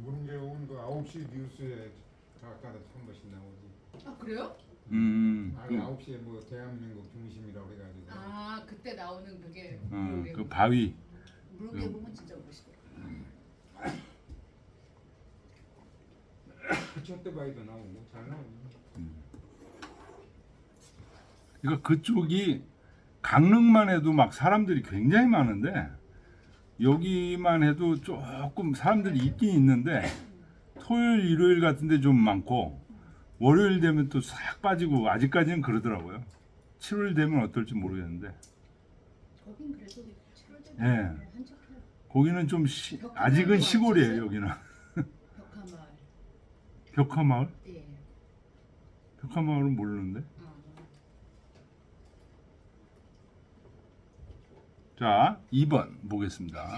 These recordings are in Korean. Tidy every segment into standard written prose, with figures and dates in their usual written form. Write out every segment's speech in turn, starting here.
모르는 게 오늘 그 9시 뉴스에 아까도 한 번씩 나오지. 아 그래요? 아니 9시에 뭐 대한민국 중심이라고 해가지고. 아 그때 나오는 그게 그 무료개봉. 바위. 무료개봉은 진짜 멋있더라. 첫대바이도 나오고 잘 나오네. 그러니까 그쪽이 강릉만 해도 막 사람들이 굉장히 많은데 여기만 해도 조금 사람들이 있긴 있는데 토요일 일요일 같은데 좀 많고 월요일 되면 또 싹 빠지고 아직까지는 그러더라고요. 7월 되면 어떨지 모르겠는데 거긴 그래도 7월 예. 되면 한적해요. 거기는 좀 아직은 시골이에요. 여기는 벽화마을. 벽화마을? 예. 벽화마을은 모르는데. 자, 2번 보겠습니다.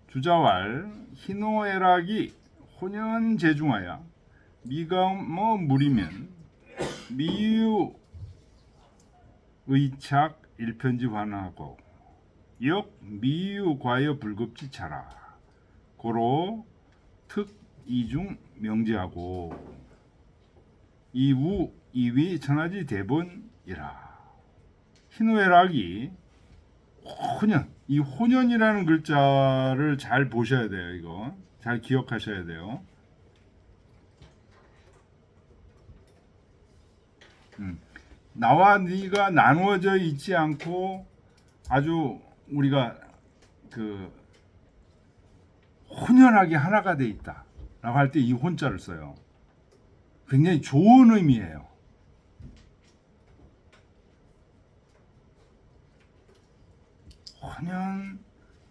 주자왈 희노애락이 혼연재중하여 미가뭐 물이면 미유 의착 일편지 환하고 역 미유 과여 불급지차라 고로 특 이중 명제하고 이우 이위 천하지 대본이라. 희노애락이 혼연, 이 혼연이라는 글자를 잘 보셔야 돼요. 이거 잘 기억하셔야 돼요. 나와 네가 나누어져 있지 않고 아주 우리가 그 혼연하게 하나가 돼 있다 라고 할 때 이 혼자를 써요. 굉장히 좋은 의미예요. 혼연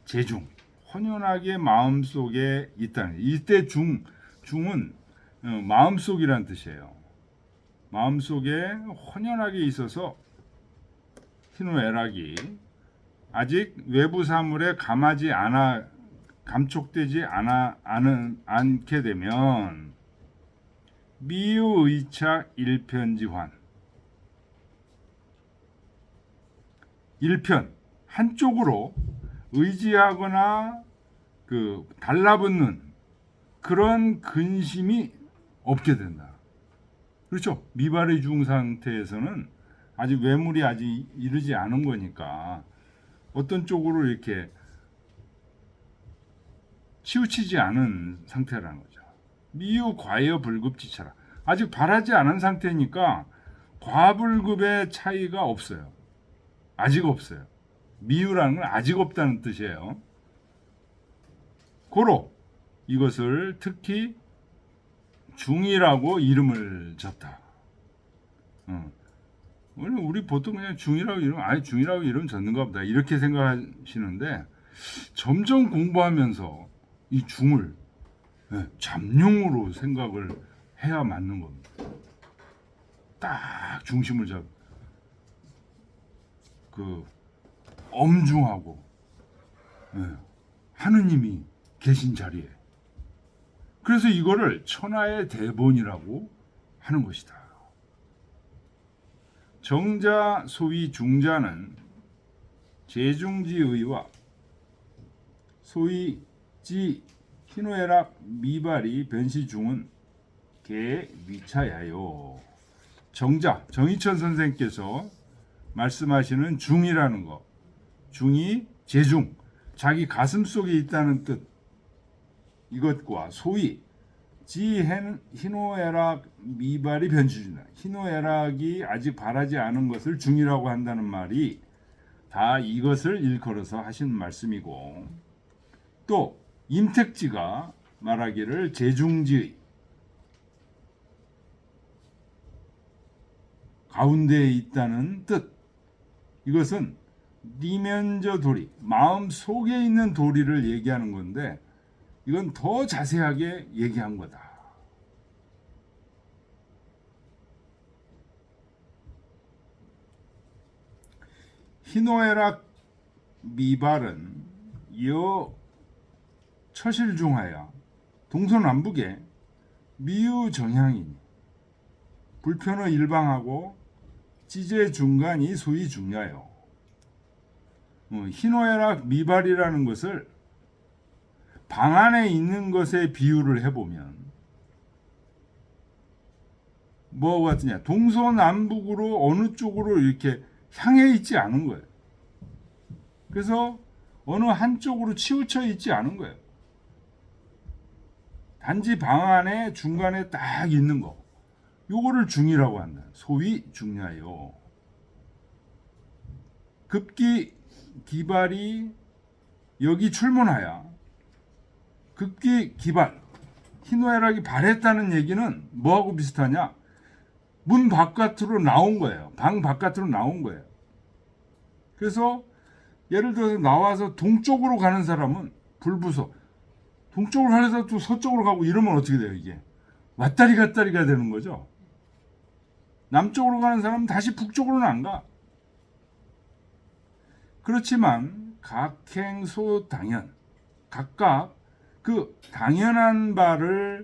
재중, 혼연하게 마음속에 있다는. 이때 중은 마음속이란 뜻이에요. 마음속에 혼연하게 있어서 희노애락이 아직 외부 사물에 감촉되지 않게 되면 미유의착 일편지환. 일편 한쪽으로 의지하거나 그 달라붙는 그런 근심이 없게 된다. 그렇죠? 미발의 중 상태에서는 아직 외물이 아직 이르지 않은 거니까 어떤 쪽으로 이렇게 치우치지 않은 상태라는 거죠. 미유 과여 불급지차라. 아직 바라지 않은 상태니까 과불급의 차이가 없어요. 아직 없어요. 미유라는 건 아직 없다는 뜻이에요. 고로 이것을 특히 중이라고 이름을 졌다. 원래 우리 보통 그냥 중이라고 이름 졌는가 보다 이렇게 생각하시는데 점점 공부하면서 이 중을 잠룡으로 생각을 해야 맞는 겁니다. 딱 중심을 엄중하고 하느님이 계신 자리에. 그래서 이거를 천하의 대본이라고 하는 것이다. 정자 소위 중자는 재중지의와 소위 지 희노애락 미발이 변시중은 개위차야요. 정자 정희천 선생께서 말씀하시는 중이라는 거, 중이 재중, 자기 가슴 속에 있다는 뜻, 이것과 소위 희노애락 미발이 변시중이다. 희노애락이 아직 바라지 않은 것을 중이라고 한다는 말이 다 이것을 일컬어서 하신 말씀이고, 또 임택지가 말하기를 재중지의 가운데에 있다는 뜻. 이것은 니면저 도리, 마음 속에 있는 도리를 얘기하는 건데 이건 더 자세하게 얘기한 거다. 희노애락 미발은 여 처실중하여 동서남북에 미유정향이니 불편의 일방하고 지제 중간이 소위 중야요. 희노애락 미발이라는 것을 방 안에 있는 것에 비유를 해보면 뭐와 같으냐? 동서남북으로 어느 쪽으로 이렇게 향해 있지 않은 거예요. 그래서 어느 한쪽으로 치우쳐 있지 않은 거예요. 단지 방 안에 중간에 딱 있는 거. 요거를 중이라고 한다. 소위 중야요. 급기 기발이 여기 출문하야. 급기 기발. 희노애락이 발했다는 얘기는 뭐하고 비슷하냐? 문 바깥으로 나온 거예요. 방 바깥으로 나온 거예요. 그래서 예를 들어서 나와서 동쪽으로 가는 사람은 불부서 동쪽으로 가려서 또 서쪽으로 가고 이러면 어떻게 돼요 이게? 왔다리 갔다리가 되는 거죠. 남쪽으로 가는 사람은 다시 북쪽으로는 안 가. 그렇지만 각행소당연 각각 그 당연한 바로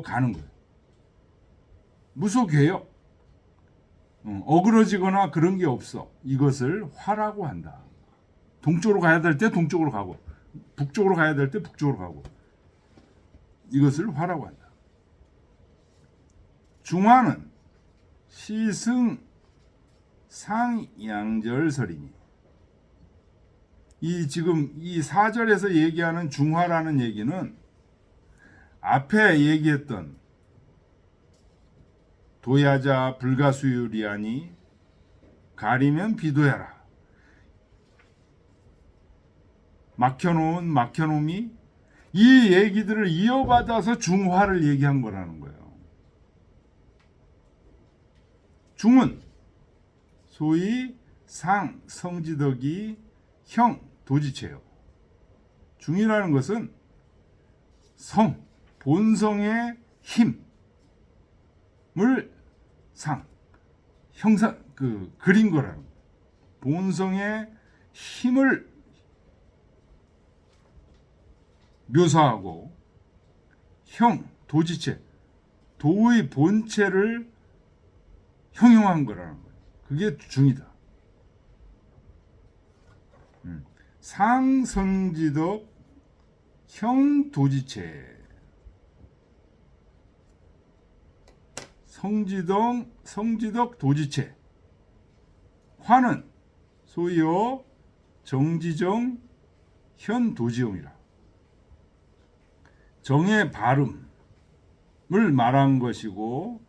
가는 거예요. 무소괴역 어그러지거나 그런 게 없어. 이것을 화라고 한다. 동쪽으로 가야 될 때 동쪽으로 가고 북쪽으로 가야 될 때 북쪽으로 가고 이것을 화라고 한다. 중화는 시승 상양절설이니 지금 이 4절에서 얘기하는 중화라는 얘기는 앞에 얘기했던 도야자 불가수율이하니 가리면 비도야라. 막혀놓은 막혀놈이 이 얘기들을 이어받아서 중화를 얘기한 거라는 거예요. 중은 소위 상, 성지덕이 형, 도지체요. 중이라는 것은 성, 본성의 힘을 형상 그린 거라는 거예요. 본성의 힘을 묘사하고 형, 도지체, 도의 본체를 형용한 거라는 거예요. 그게 중이다. 상성지덕 형 도지체 성지덕 도지체 화는 소위어 정지정 현 도지용이라. 정의 발음을 말한 것이고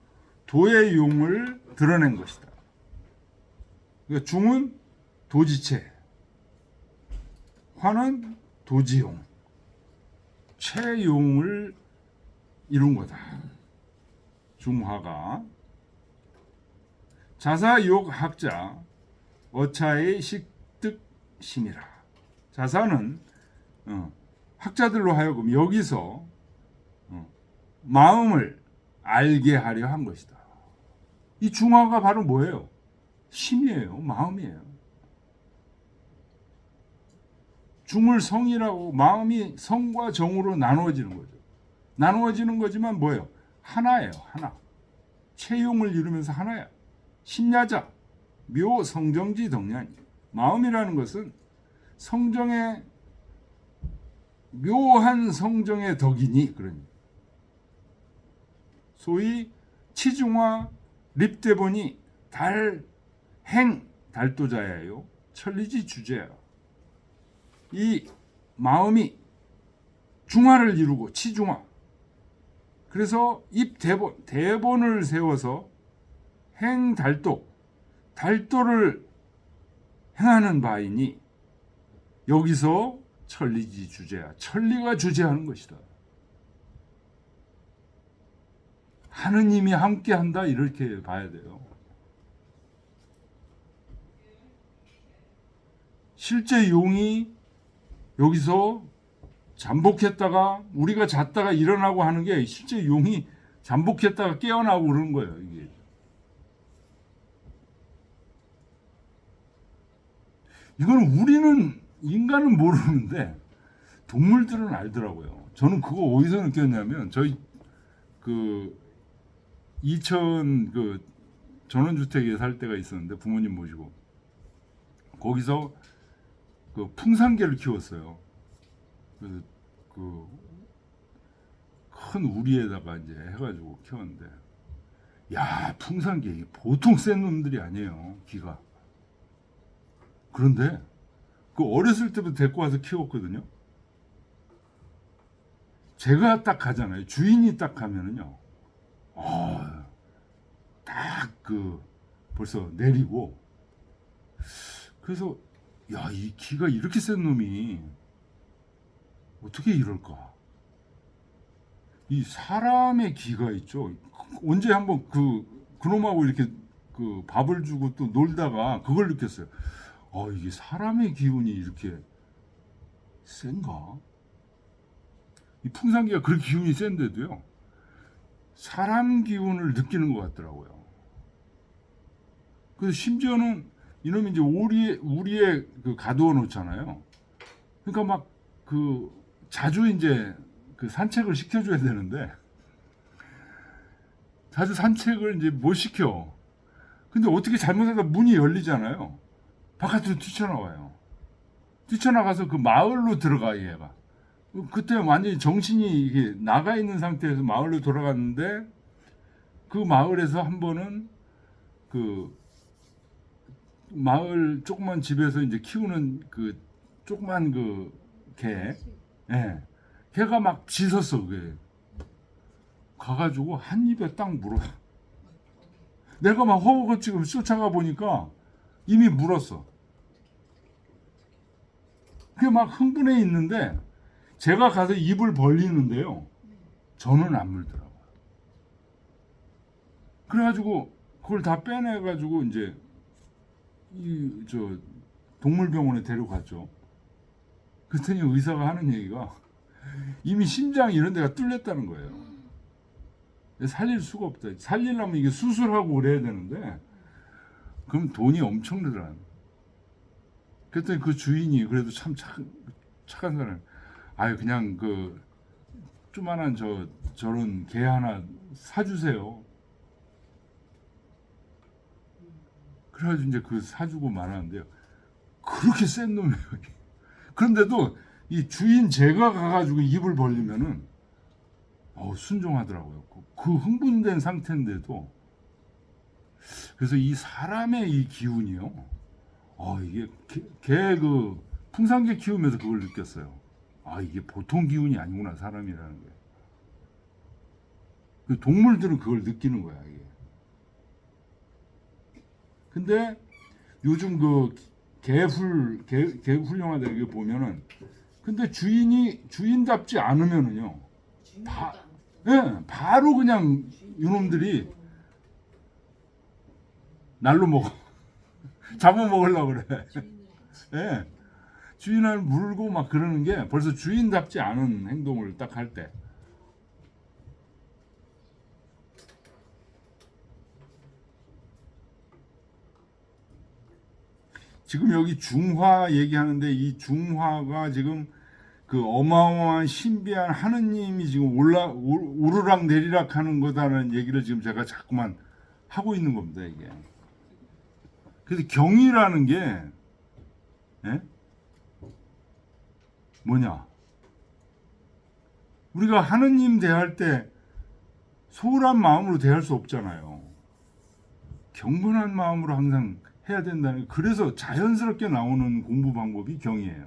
도의 용을 드러낸 것이다. 그러니까 중은 도지체, 화는 도지용, 최용을 이룬 거다. 중화가 자사욕학자 어차의 식득심이라. 자사는 학자들로 하여금 여기서 마음을 알게 하려 한 것이다. 이 중화가 바로 뭐예요? 심이에요. 마음이에요. 중을 성이라고 마음이 성과 정으로 나누어지는 거죠. 나누어지는 거지만 뭐예요? 하나예요. 하나. 체용을 이루면서 하나야. 심야자 묘 성정지 덕량이. 마음이라는 것은 성정의 묘한 성정의 덕이니 그러니 소위 치중화 립대본이 달행 달도자예요. 천리지 주제야. 이 마음이 중화를 이루고 치중화. 그래서 입 대본을 세워서 행달도 달도를 행하는 바이니 여기서 천리지 주제야. 천리가 주제하는 것이다. 하느님이 함께한다 이렇게 봐야 돼요. 실제 용이 여기서 잠복했다가 우리가 잤다가 일어나고 하는 게 실제 용이 잠복했다가 깨어나고 그러는 거예요. 이게. 이거는 우리는 인간은 모르는데 동물들은 알더라고요. 저는 그거 어디서 느꼈냐면 저희 이천 전원주택에 살 때가 있었는데 부모님 모시고 거기서 풍산개를 키웠어요. 그래서 그 큰 우리에다가 이제 해가지고 키웠는데, 야, 풍산개 이게 보통 센 놈들이 아니에요, 기가. 그런데 그 어렸을 때부터 데리고 와서 키웠거든요. 제가 딱 가잖아요. 주인이 딱 가면은요, 딱 그 벌써 내리고. 그래서 야, 이 기가 이렇게 센 놈이 어떻게 이럴까? 이 사람의 기가 있죠. 언제 한번 그놈하고 이렇게 그 밥을 주고 또 놀다가 그걸 느꼈어요. 이게 사람의 기운이 이렇게 센가? 이 풍산기가 그렇게 기운이 센데도요, 사람 기운을 느끼는 것 같더라고요. 그래서 심지어는 이놈이 이제 우리에 그 가두어 놓잖아요. 그러니까 막 그 자주 이제 그 산책을 시켜줘야 되는데, 자주 산책을 이제 못 시켜. 근데 어떻게 잘못하다 문이 열리잖아요. 바깥으로 뛰쳐나와요. 뛰쳐나가서 그 마을로 들어가, 얘가. 그때 완전히 정신이 이게 나가 있는 상태에서 마을로 돌아갔는데, 그 마을에서 한 번은 그 마을 조그만 집에서 이제 키우는 그 조그만 그 개, 예, 걔가 막 짖었어. 그게 가가지고 한 입에 딱 물어. 내가 막 허겁지겁 쫓아가 보니까 이미 물었어. 그게 막 흥분해 있는데 제가 가서 입을 벌리는데요, 저는 안 물더라고요. 그래가지고 그걸 다 빼내가지고 이제 저 동물병원에 데려갔죠. 그랬더니 의사가 하는 얘기가 이미 심장 이런 데가 뚫렸다는 거예요. 살릴 수가 없다. 살리려면 이게 수술하고 그래야 되는데 그럼 돈이 엄청 들어요. 그랬더니 그 주인이 그래도 참 착한 사람. 그냥 그 조만한 저런 개 하나 사주세요. 그래가지고 이제 그 사주고 말하는데요, 그렇게 센 놈이에요. 그런데도 이 주인 제가 가가지고 입을 벌리면은 순종하더라고요. 그 흥분된 상태인데도. 그래서 이 사람의 이 기운이요, 이게 개 그 풍산개 키우면서 그걸 느꼈어요. 이게 보통 기운이 아니구나, 사람이라는 게. 그 동물들은 그걸 느끼는 거야, 이게. 근데 요즘 그 개 훌륭하다 이게 보면은, 근데 주인답지 않으면은요, 바로 그냥 이놈들이 날로 먹어. 잡아먹으려고 그래. 예. 주인을 물고 막 그러는 게 벌써 주인답지 않은 행동을 딱 할 때. 지금 여기 중화 얘기하는데, 이 중화가 지금 그 어마어마한 신비한 하느님이 지금 오르락 내리락 하는 거다라는 얘기를 지금 제가 자꾸만 하고 있는 겁니다, 이게. 그래서 경이라는 게, 예? 뭐냐? 우리가 하느님 대할 때 소홀한 마음으로 대할 수 없잖아요. 경건한 마음으로 항상 해야 된다는, 그래서 자연스럽게 나오는 공부 방법이 경이에요.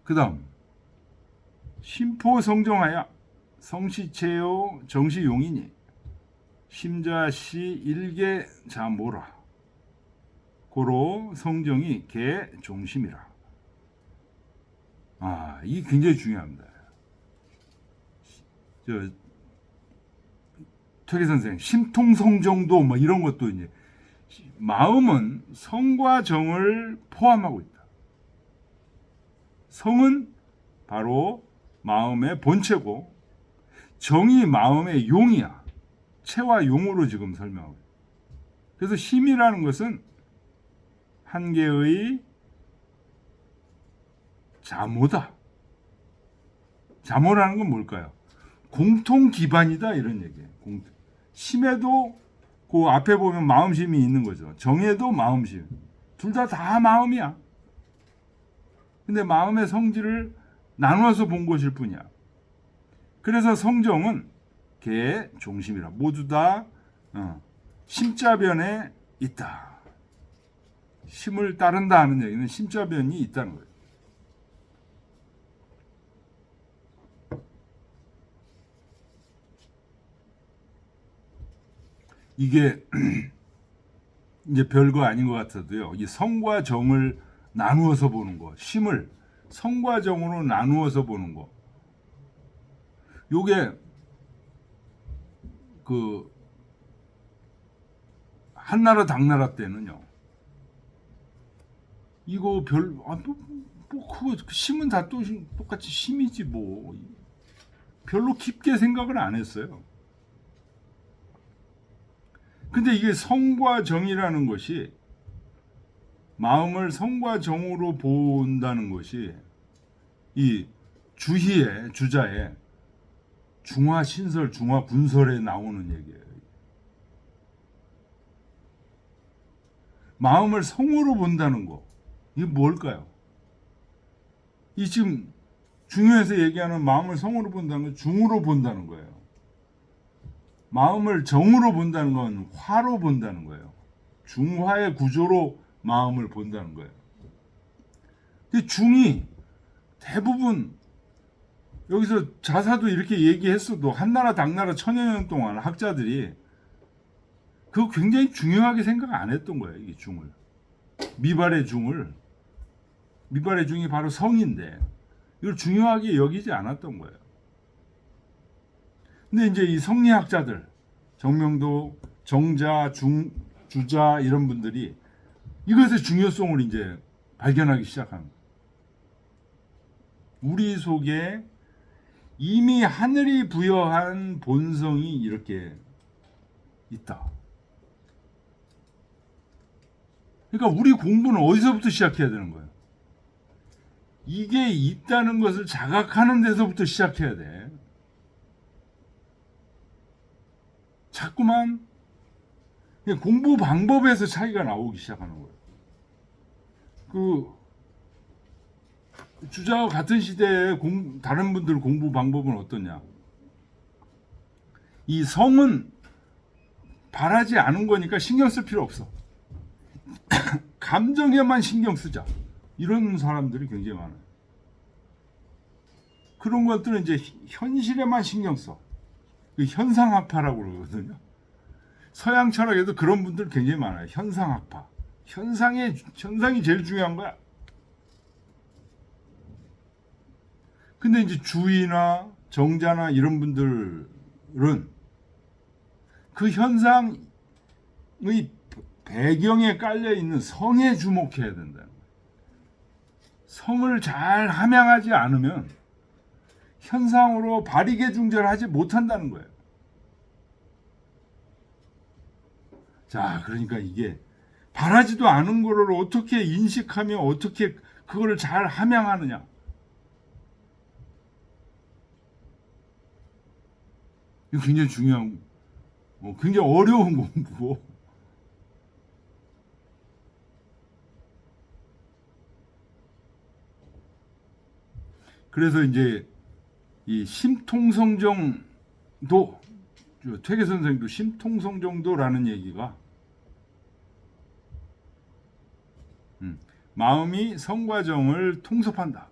그 다음, 심포성정하야 성시체요 정시용이니 심자시 일개 자모라 고로 성정이 개 종심이라. 이게 굉장히 중요합니다. 퇴계 선생, 심통성정도 뭐 이런 것도 이제 마음은 성과 정을 포함하고 있다. 성은 바로 마음의 본체고, 정이 마음의 용이야. 체와 용으로 지금 설명하고 있다. 그래서 심이라는 것은 한 개의 자모다. 자모라는 건 뭘까요? 공통 기반이다, 이런 얘기예요. 심에도 그 앞에 보면 마음심이 있는 거죠. 정에도 마음심. 둘 다 마음이야. 근데 마음의 성질을 나누어서 본 것일 뿐이야. 그래서 성정은 개의 중심이라. 모두 다 심자변에 있다. 심을 따른다 하는 얘기는 심자변이 있다는 거예요. 이게 이제 별거 아닌 것 같아도요. 이 성과 정을 나누어서 보는 거, 심을 성과 정으로 나누어서 보는 거. 요게 그 한나라 당나라 때는요. 이거 그거 심은 다 똑같이 심이지 뭐. 별로 깊게 생각을 안 했어요. 근데 이게 성과 정이라는 것이 마음을 성과 정으로 본다는 것이 이 주희의 주자의 중화신설, 중화분설에 나오는 얘기예요. 마음을 성으로 본다는 거. 이게 뭘까요? 이 지금 중요해서 얘기하는 마음을 성으로 본다는 건 중으로 본다는 거예요. 마음을 정으로 본다는 건 화로 본다는 거예요. 중화의 구조로 마음을 본다는 거예요. 중이 대부분 여기서 자사도 이렇게 얘기했어도 한나라 당나라 천여 년 동안 학자들이 그거 굉장히 중요하게 생각 안 했던 거예요. 이 중을. 미발의 중이 바로 성인데 이걸 중요하게 여기지 않았던 거예요. 근데 이제 이 성리학자들, 정명도, 정자, 주자 이런 분들이 이것의 중요성을 이제 발견하기 시작한 거예요. 우리 속에 이미 하늘이 부여한 본성이 이렇게 있다. 그러니까 우리 공부는 어디서부터 시작해야 되는 거예요? 이게 있다는 것을 자각하는 데서부터 시작해야 돼. 자꾸만 공부 방법에서 차이가 나오기 시작하는 거예요. 그 주자와 같은 시대에 다른 분들 공부 방법은 어떠냐? 이 성은 바라지 않은 거니까 신경 쓸 필요 없어. 감정에만 신경 쓰자. 이런 사람들이 굉장히 많아요. 그런 것들은 이제 현실에만 신경 써. 그 현상학파라고 그러거든요. 서양 철학에도 그런 분들 굉장히 많아요. 현상학파. 현상이 제일 중요한 거야. 근데 이제 주의나 정자나 이런 분들은 그 현상의 배경에 깔려 있는 성에 주목해야 된다. 성을 잘 함양하지 않으면 현상으로 바리게 중절하지 못한다는 거예요. 자, 그러니까 이게 바라지도 않은 거를 어떻게 인식하며 어떻게 그거를 잘 함양하느냐. 이거 굉장히 중요한, 굉장히 어려운 공부고. 그래서 이제 이 심통성정도, 퇴계 선생도 심통성정도라는 얘기가 마음이 성과 정을 통섭한다.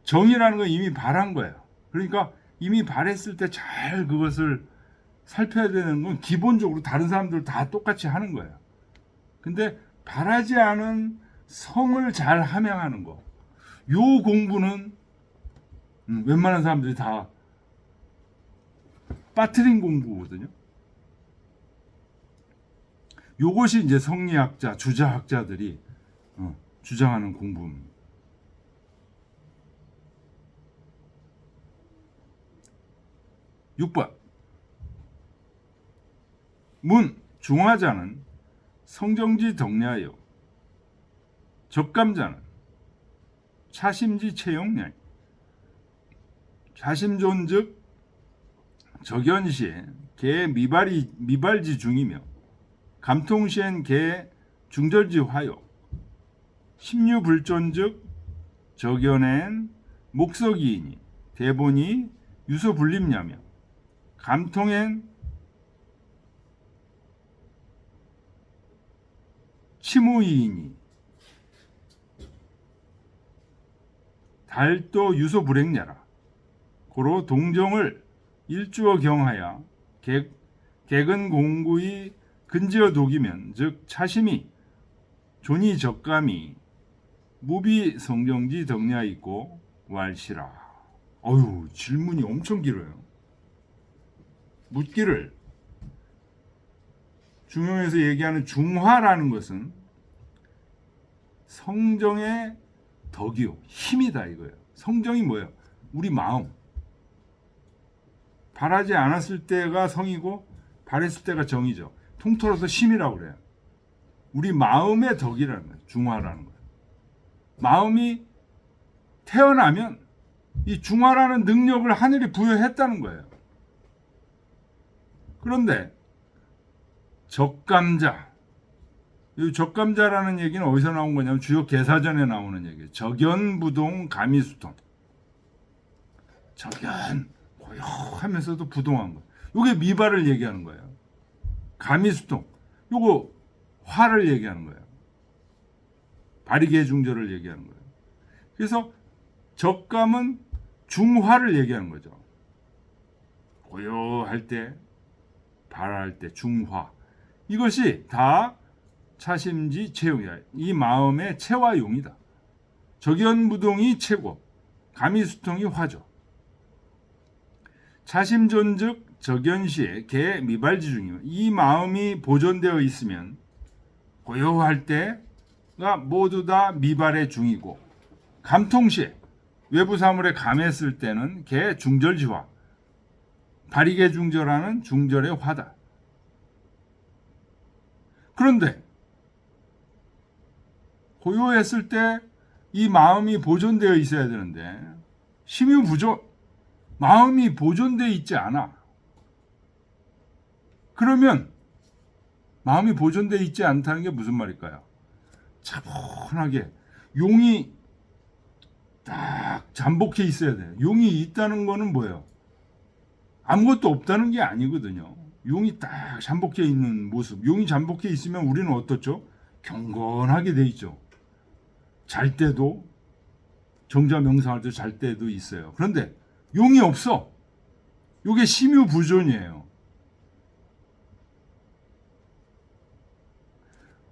정이라는 건 이미 발한 거예요. 그러니까 이미 발했을 때 잘 그것을 살펴야 되는 건 기본적으로 다른 사람들 다 똑같이 하는 거예요. 근데 발하지 않은 성을 잘 함양하는 거, 요 공부는 웬만한 사람들이 다 빠뜨린 공부거든요. 요것이 이제 성리학자, 주자학자들이 주장하는 공부입니다. 6번. 문 중화자는 성정지 덕냐요. 적감자는 차심지 채용량. 차심존즉 적연시에 개 미발지 중이며 감통시엔 개 중절지 화요. 심유불존즉 적연엔 목석이이니 대본이 유소불립냐며 감통엔 치무이이니 달도 유소불행냐라. 고로 동정을 일주어 경하여 객은 공구이 근지어 독이면 즉 차심이 존이 적감이 무비 성정지 덕냐 있고 왈시라. 어휴, 질문이 엄청 길어요. 묻기를 중용에서 얘기하는 중화라는 것은 성정의 덕이요, 힘이다 이거예요. 성정이 뭐예요? 우리 마음. 바라지 않았을 때가 성이고 바랬을 때가 정이죠. 통틀어서 심이라고 그래요. 우리 마음의 덕이라는 거예요. 중화라는 거예요. 마음이 태어나면 이 중화라는 능력을 하늘이 부여했다는 거예요. 그런데 적감자, 이 적감자라는 얘기는 어디서 나온 거냐면 주요 계사전에 나오는 얘기예요. 적연부동 가미수통. 적연, 고요하면서도 부동한 거. 이게 미발을 얘기하는 거예요. 가미수통, 요거 화를 얘기하는 거예요. 바리개중절을 얘기하는 거예요. 그래서 적감은 중화를 얘기하는 거죠. 고요할 때, 발할 때 중화. 이것이 다 차심지 체용이야. 이 마음의 체와 용이다. 적연부동이 체고 가미수통이 화죠. 차심존즉 적연시에 개 미발지중이요. 이 마음이 보존되어 있으면 고요할 때가 모두 다 미발의 중이고 감통시에 외부 사물에 감했을 때는 개 중절지화. 바리개 중절하는 중절의 화다. 그런데 고요했을 때 이 마음이 보존되어 있어야 되는데 심유부존, 마음이 보존되어 있지 않아. 그러면 마음이 보존되어 있지 않다는 게 무슨 말일까요? 차분하게 용이 딱 잠복해 있어야 돼요. 용이 있다는 거는 뭐예요? 아무것도 없다는 게 아니거든요. 용이 딱 잠복해 있는 모습. 용이 잠복해 있으면 우리는 어떻죠? 경건하게 돼 있죠. 잘 때도, 정자 명상할 때 잘 때도 있어요. 그런데 용이 없어. 이게 심유부존이에요.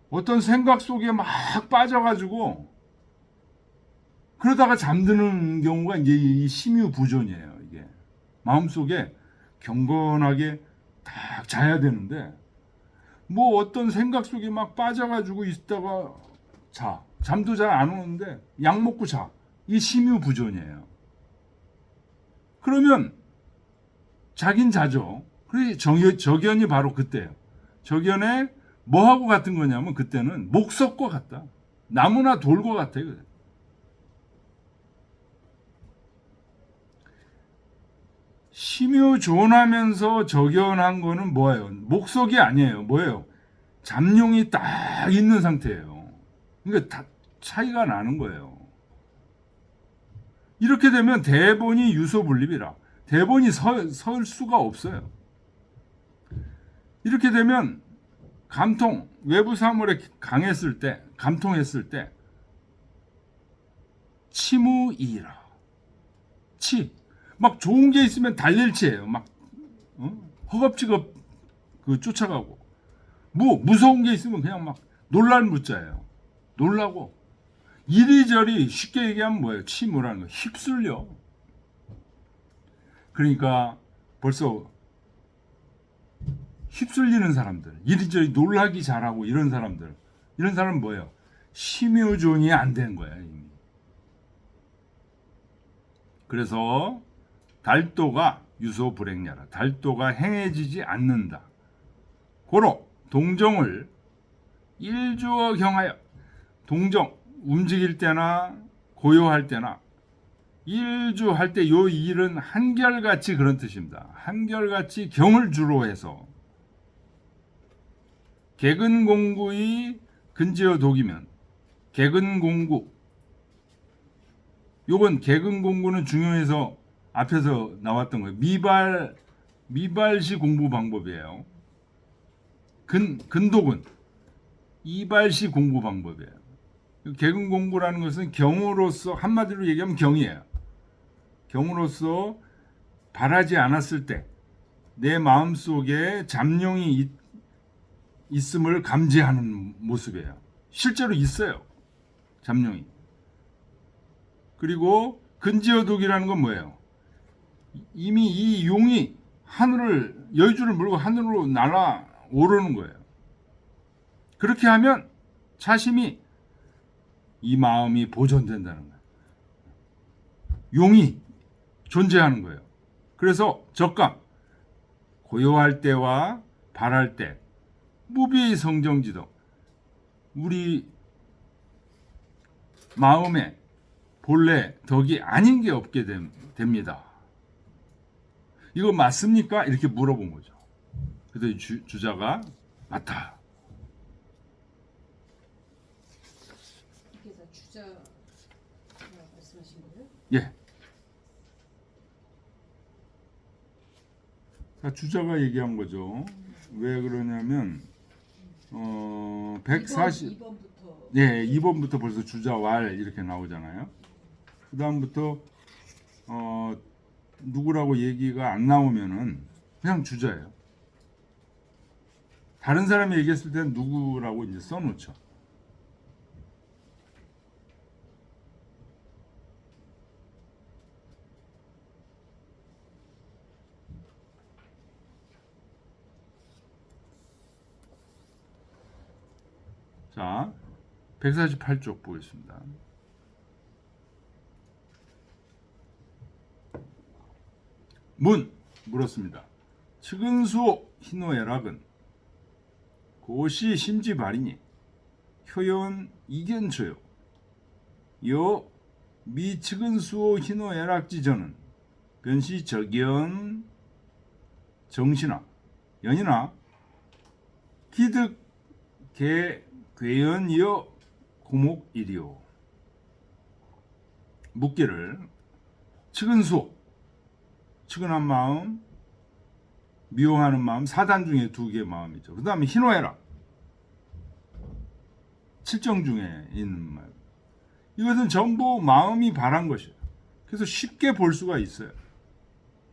어떤 생각 속에 막 빠져가지고 그러다가 잠드는 경우가 이제 이 심유부존이에요. 이게 마음속에 경건하게 딱 자야 되는데 뭐 어떤 생각 속에 막 빠져가지고 있다가 자. 잠도 잘 안 오는데 약 먹고 자. 이 심유부존이에요. 그러면 자긴 자죠. 그래 적연이 바로 그때예요. 적연에 뭐하고 같은 거냐면 그때는 목석과 같다. 나무나 돌과 같아요. 심유존하면서 적연한 거는 뭐예요? 목석이 아니에요. 뭐예요? 잠룡이 딱 있는 상태예요. 그러니까 다 차이가 나는 거예요. 이렇게 되면 대본이 유소불립이라. 대본이 설 수가 없어요. 이렇게 되면 감통, 외부 사물에 강했을 때, 감통했을 때 치무이라. 치. 막 좋은 게 있으면 달릴 치예요. 막 허겁지겁 쫓아가고. 무서운 게 있으면 그냥 막 놀랄 무자예요. 놀라고. 이리저리 쉽게 얘기하면 뭐예요? 치무라는 거. 휩쓸려. 그러니까 벌써 휩쓸리는 사람들, 이리저리 놀라기 잘하고 이런 사람은 뭐예요? 심유존이 안 된 거야 이미. 그래서 달도가 유소불행냐라. 달도가 행해지지 않는다. 고로 동정을 일주어 경하여. 동정, 움직일 때나 고요할 때나 일주할 때 요 일은 한결같이 그런 뜻입니다. 한결같이 경을 주로 해서 개근공구의 근지어 독이면 개근공구. 요건 개근공구는 중요해서 앞에서 나왔던 거예요. 미발시 공부 방법이에요. 근독은 이발시 공부 방법이에요. 개근공구라는 것은 경으로서, 한마디로 얘기하면 경이에요. 경으로서 바라지 않았을 때 내 마음속에 잠룡이 있음을 감지하는 모습이에요. 실제로 있어요. 잠룡이. 그리고 근지어독이라는 건 뭐예요? 이미 이 용이 여의주를 물고 하늘로 날아오르는 거예요. 그렇게 하면 차심이 이 마음이 보존된다는 거예요. 용이 존재하는 거예요. 그래서 적감, 고요할 때와 발할 때, 무비성정지도, 우리 마음에 본래 덕이 아닌 게 없게 됩니다. 이거 맞습니까? 이렇게 물어본 거죠. 그래서 주자가 맞다. 이게 다 주자라고 말씀하신 거예요? 예. 자, 주자가 얘기한 거죠. 왜 그러냐면 140 2번부터 예, 2번부터 벌써 주자왈 이렇게 나오잖아요. 그 다음부터 누구라고 얘기가 안 나오면은 그냥 주자예요. 다른 사람이 얘기했을 때는 누구라고 이제 써놓죠. 자, 148쪽 보겠습니다. 물었습니다. 측은수오 희노애락은 고시 심지발이니 효연 이견초요. 요 미측은수오 희노애락지전은 변시 적연 정신아 연이나 기득 개 괴연이여 고목이리요. 묻기를 측은수오, 측은한 마음, 미워하는 마음, 4단 중에 2개의 마음이죠. 그 다음에 희노애락, 7정 중에 있는 말. 이것은 전부 마음이 바란 것이에요. 그래서 쉽게 볼 수가 있어요.